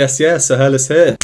Yes, so Hairless here.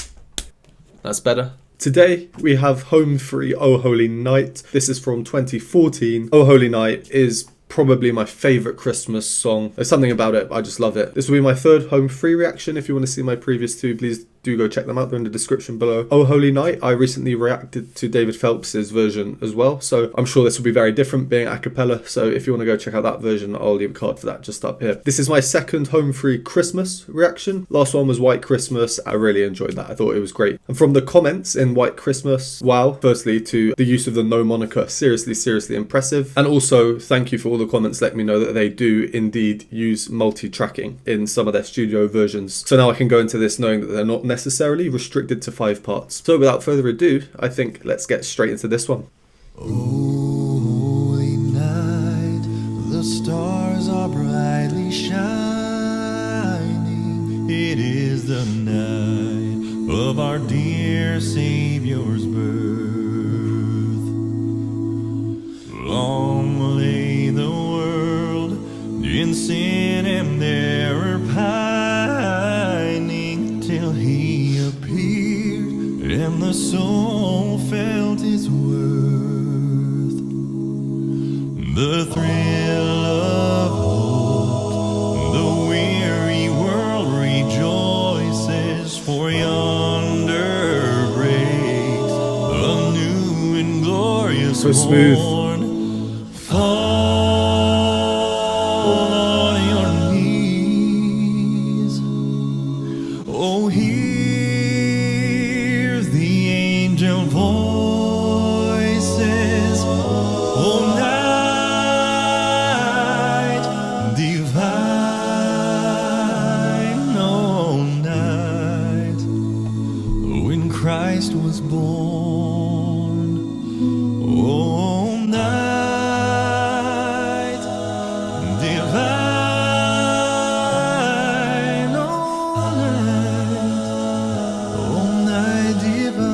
That's better. Today we have Home Free Oh Holy Night. This is from 2014. Oh Holy Night is probably my favourite Christmas song. There's something about it, I just love it. This will be my third Home Free reaction. If you want to see my previous two, please do go check them out. They're in the description below. Oh Holy Night, I recently reacted to David Phelps's version as well, so I'm sure this will be very different being a cappella, so if you want to go check out that version, I'll leave a card for that just up here. This is my second Home Free Christmas reaction. Last one was White Christmas. I really enjoyed that. I thought it was great. And from the comments in White Christmas, wow, firstly to the use of the no moniker, seriously impressive. And also thank you for all the comments letting me know that they do indeed use multi-tracking in some of their studio versions. So now I can go into this knowing that they're not necessarily restricted to 5 parts. So without further ado, I think let's get straight into this one. Holy night, the stars are brightly shining. It is the night of our dear Savior's birth. Long lay the world in sin and error pining, till he appeared and the soul felt his worth. The thrill of hope, the weary world rejoices, for yonder breaks a new and glorious So smooth. morn. Fall on your knees, oh, hear the angel voices, oh, night divine, oh, night when Christ was born, oh, night divine, oh, night divine.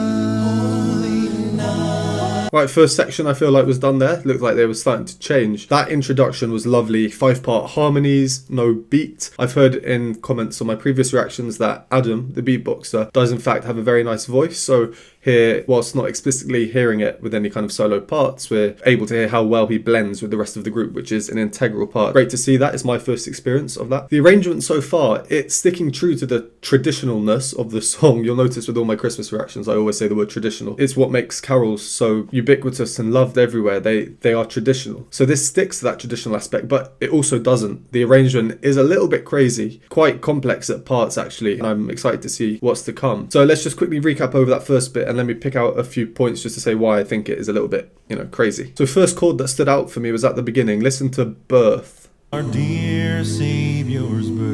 Right, first section I feel like was done there. Looked like they were starting to change. That introduction was lovely. 5-part harmonies, no beat. I've heard in comments on my previous reactions that Adam, the beatboxer, does in fact have a very nice voice. So here, whilst not explicitly hearing it with any kind of solo parts, we're able to hear how well he blends with the rest of the group, which is an integral part. Great to see that. It's my first experience of that. The arrangement so far, it's sticking true to the traditionalness of the song. You'll notice with all my Christmas reactions, I always say the word traditional. It's what makes carols so ubiquitous and loved everywhere. They are traditional. So this sticks to that traditional aspect, but it also doesn't. The arrangement is a little bit crazy, quite complex at parts actually, and I'm excited to see what's to come. So let's just quickly recap over that first bit and let me pick out a few points just to say why I think it is a little bit, crazy. So first chord that stood out for me was at the beginning. Listen to birth. Our dear Savior's birth.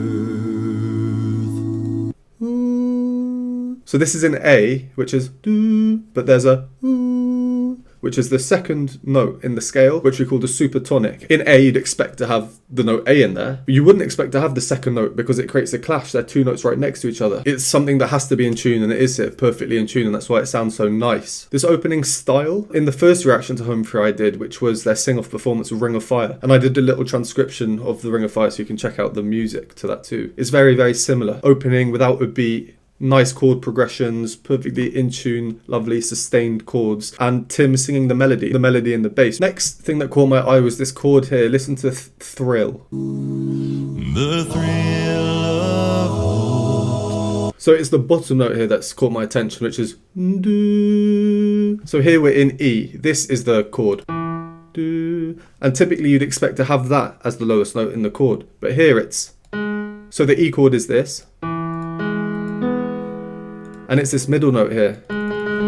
Ooh. So this is in A, which is do, but there's a ooh, which is the second note in the scale, which we call the supertonic. In A, you'd expect to have the note A in there, but you wouldn't expect to have the second note because it creates a clash. They're 2 notes right next to each other. It's something that has to be in tune, and it is here perfectly in tune, and that's why it sounds so nice. This opening style, in the first reaction to Home Free I did, which was their sing-off performance of Ring of Fire, and I did a little transcription of the Ring of Fire so you can check out the music to that too. It's very similar. Opening without a beat, nice chord progressions, perfectly in tune, lovely sustained chords, and Tim singing the melody in the bass. Next thing that caught my eye was this chord here. Listen to thrill. The thrill of hope. So it's the bottom note here that's caught my attention, which is do. So here we're in E. This is the chord. Do. And typically you'd expect to have that as the lowest note in the chord, but here it's. So the E chord is this. And it's this middle note here,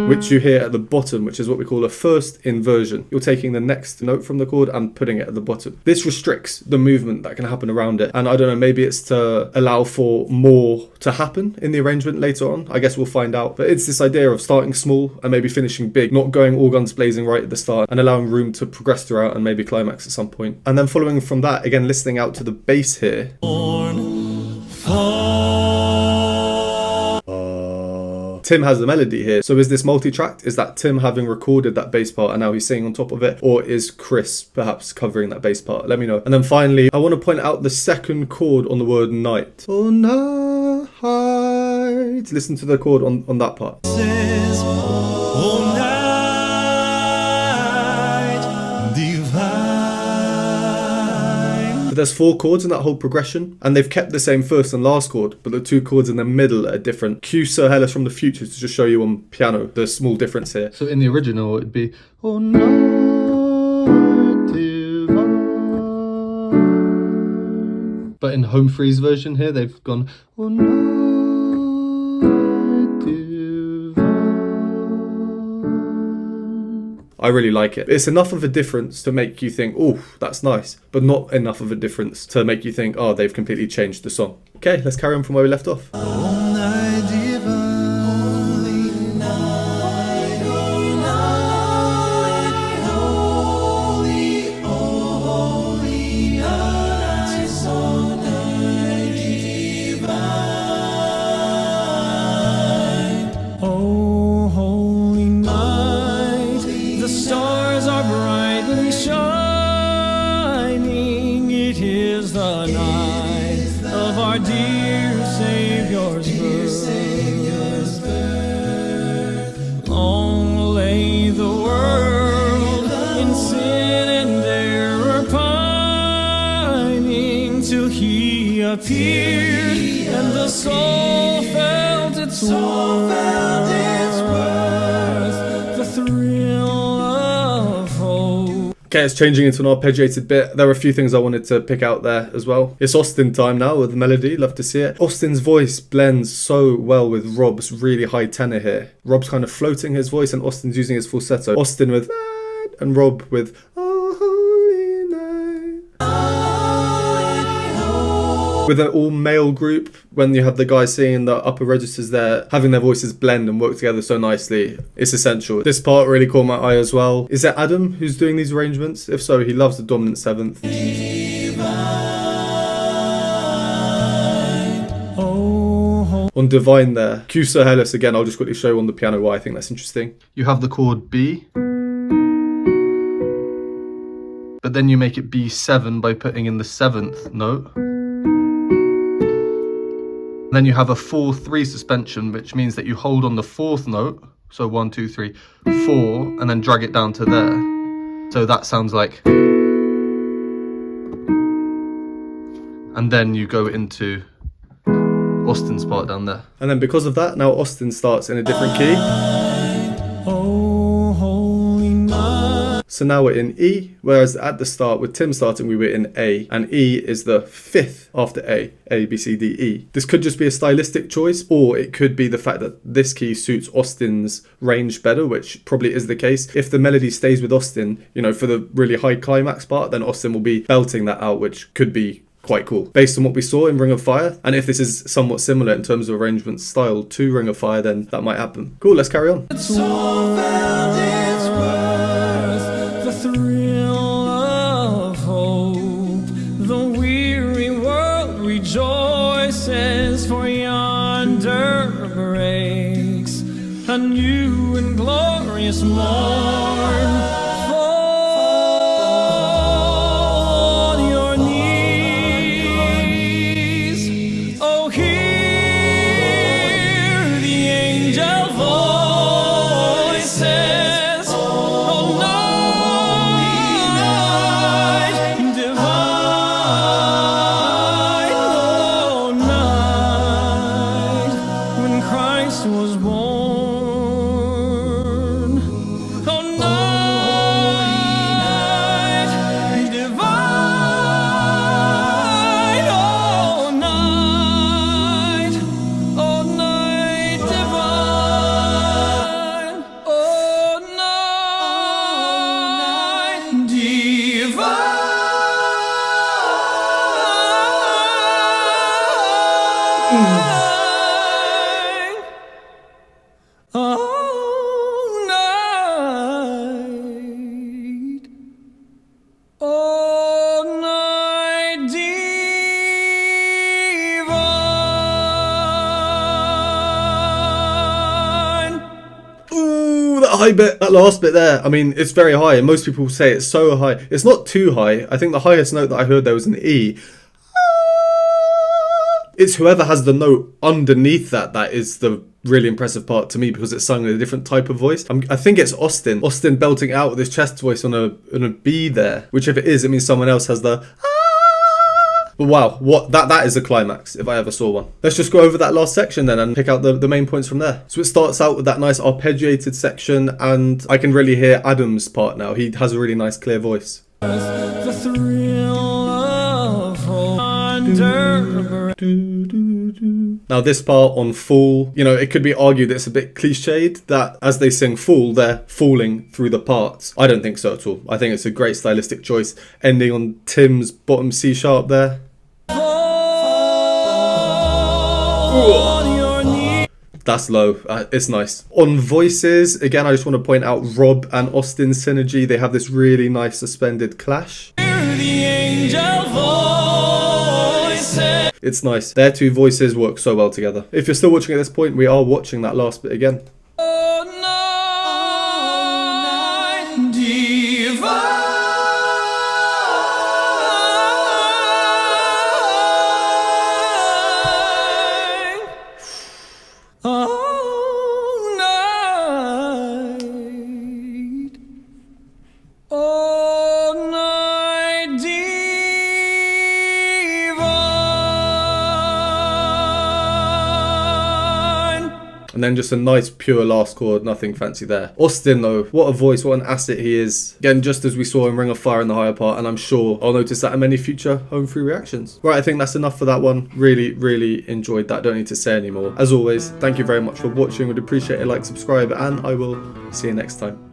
which you hear at the bottom, which is what we call a first inversion. You're taking the next note from the chord and putting it at the bottom. This restricts the movement that can happen around it. And I don't know, maybe it's to allow for more to happen in the arrangement later on. I guess we'll find out. But it's this idea of starting small and maybe finishing big, not going all guns blazing right at the start, and allowing room to progress throughout and maybe climax at some point. And then following from that, again, listening out to the bass here. Tim has the melody here. So is this multi-tracked? Is that Tim having recorded that bass part and now he's singing on top of it? Or is Chris perhaps covering that bass part? Let me know. And then finally, I want to point out the second chord on the word night. Oh, night. night. Listen to the chord on that part. Says, oh night divine. But there's 4 chords in that whole progression, and they've kept the same first and last chord, but the 2 chords in the middle are different. Cue Sir Hairless from the future to just show you on piano the small difference here. So in the original, it'd be oh night divine. But in Home Free's version here, they've gone oh night divine. I really like it. It's enough of a difference to make you think, oh, that's nice, but not enough of a difference to make you think, oh, they've completely changed the song. Okay, let's carry on from where we left off. Oh night divine, holy night, holy night, holy, oh holy night, so night divine. Oh holy night, the stars are brightly shining. It is the night of our dear Savior's birth. Long lay the world in sin and error pining, till He appeared and the soul felt its worth. The thrill of hope. Okay, it's changing into an arpeggiated bit. There are a few things I wanted to pick out there as well. It's Austin time now with the melody. Love to see it. Austin's voice blends so well with Rob's really high tenor here. Rob's kind of floating his voice and Austin's using his falsetto. Austin with and Rob with oh holy night. With an all-male group, when you have the guys singing the upper registers there, having their voices blend and work together so nicely, it's essential. This part really caught my eye as well. Is it Adam who's doing these arrangements? If so, he loves the dominant 7th. On Divine there, cue Sir Hairless again. I'll just quickly show you on the piano why I think that's interesting. You have the chord B, but then you make it B7 by putting in the 7th note. Then you have a 4-3 suspension, which means that you hold on the 4th note, so 1, 2, 3, 4, and then drag it down to there. So that sounds like, and then you go into Austin's part down there. And then because of that, now Austin starts in a different key. Oh, holy night. So now we're in E, whereas at the start with Tim starting we were in A, and E is the 5th after A, B, C, D, E. This could just be a stylistic choice, or it could be the fact that this key suits Austin's range better, which probably is the case. If the melody stays with Austin, you know, for the really high climax part, then Austin will be belting that out, which could be quite cool based on what we saw in Ring of Fire. And if this is somewhat similar in terms of arrangement style to Ring of Fire, then that might happen. Cool, let's carry on. It's all felt its worth, the thrill of hope. The weary world rejoices, for yonder breaks a new and glorious morn. High bit, that last bit there, I mean, it's very high, and most people say it's so high. It's not too high. I think the highest note that I heard there was an E. It's whoever has the note underneath that is the really impressive part to me, because it's sung in a different type of voice. I think it's Austin belting out with his chest voice on a B there, which if it is, it means someone else has the but wow, what that is a climax if I ever saw one. Let's just go over that last section then and pick out the main points from there. So it starts out with that nice arpeggiated section, and I can really hear Adam's part now. He has a really nice clear voice. The thrill of wonder. Now this part on Fool, you know, it could be argued that it's a bit cliched that as they sing Fool, they're falling through the parts. I don't think so at all. I think it's a great stylistic choice, ending on Tim's bottom C sharp there. That's low. It's nice. On voices, again, I just want to point out Rob and Austin's synergy. They have this really nice suspended clash. It's nice. Their two voices work so well together. If you're still watching at this point, we are watching that last bit again. And then just a nice pure last chord, nothing fancy there. Austin though, what a voice, what an asset he is. Again, just as we saw in Ring of Fire in the higher part, and I'm sure I'll notice that in many future home free reactions. Right, I think that's enough for that one. Really, really enjoyed that. Don't need to say anymore. As always, thank you very much for watching. Would appreciate a like, subscribe, and I will see you next time.